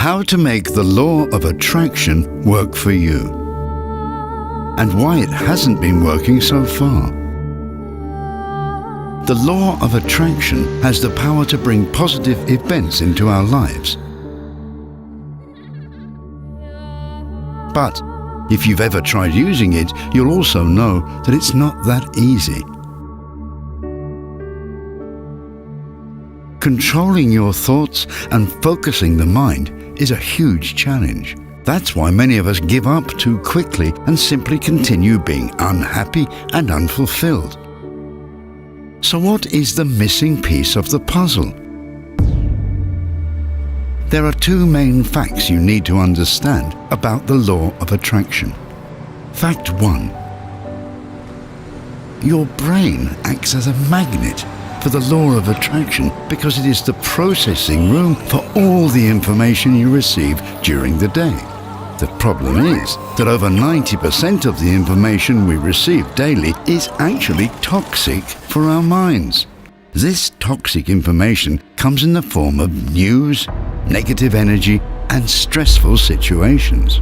how to make the law of attraction work for you, and why it hasn't been working so far. The law of attraction has the power to bring positive events into our lives. But if you've ever tried using it, you'll also know that it's not that easy. Controlling your thoughts and focusing the mind is a huge challenge. That's why many of us give up too quickly and simply continue being unhappy and unfulfilled. So what is the missing piece of the puzzle? There are two main facts you need to understand about the law of attraction. Fact 1. Your brain acts as a magnet for the law of attraction because it is the processing room for all the information you receive during the day. The problem is that over 90% of the information we receive daily is actually toxic for our minds. This toxic information comes in the form of news, negative energy, and stressful situations.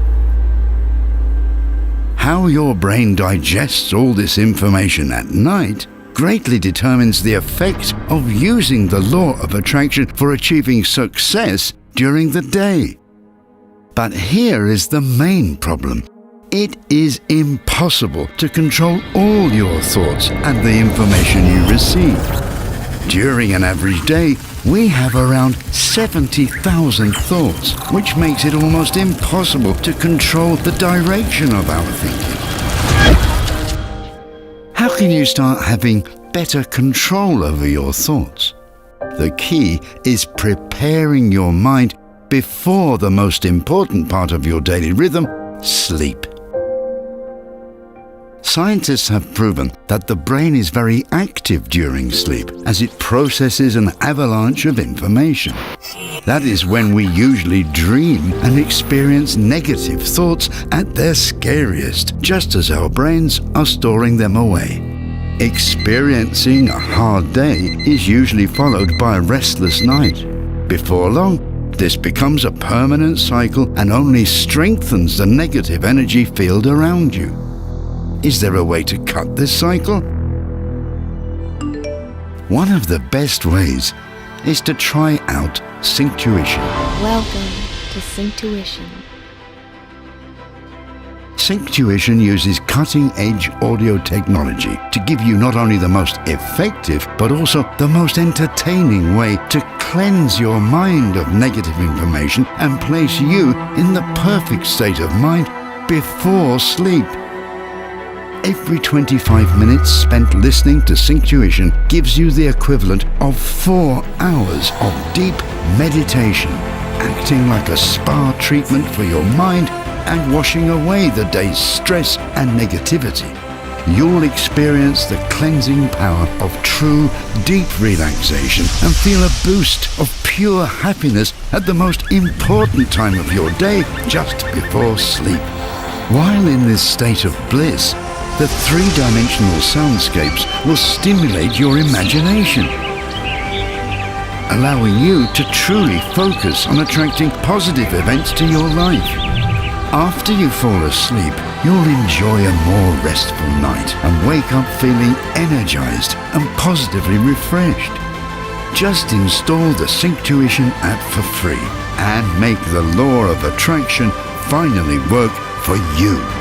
How your brain digests all this information at night greatly determines the effect of using the law of attraction for achieving success during the day. But here is the main problem. It is impossible to control all your thoughts and the information you receive. During an average day, we have around 70,000 thoughts, which makes it almost impossible to control the direction of our thinking. How can you start having better control over your thoughts? The key is preparing your mind before the most important part of your daily rhythm, sleep. Scientists have proven that the brain is very active during sleep as it processes an avalanche of information. That is when we usually dream and experience negative thoughts at their scariest, just as our brains are storing them away. Experiencing a hard day is usually followed by a restless night. Before long, this becomes a permanent cycle and only strengthens the negative energy field around you. Is there a way to cut this cycle? One of the best ways is to try out Synctuition. Welcome to Synctuition. Synctuition uses cutting-edge audio technology to give you not only the most effective, but also the most entertaining way to cleanse your mind of negative information and place you in the perfect state of mind before sleep. Every 25 minutes spent listening to Synctuition gives you the equivalent of 4 hours of deep meditation, acting like a spa treatment for your mind and washing away the day's stress and negativity. You'll experience the cleansing power of true, deep relaxation and feel a boost of pure happiness at the most important time of your day, just before sleep. While in this state of bliss, the 3-dimensional soundscapes will stimulate your imagination, allowing you to truly focus on attracting positive events to your life. After you fall asleep, you'll enjoy a more restful night and wake up feeling energized and positively refreshed. Just install the Synctuition app for free and make the law of attraction finally work for you.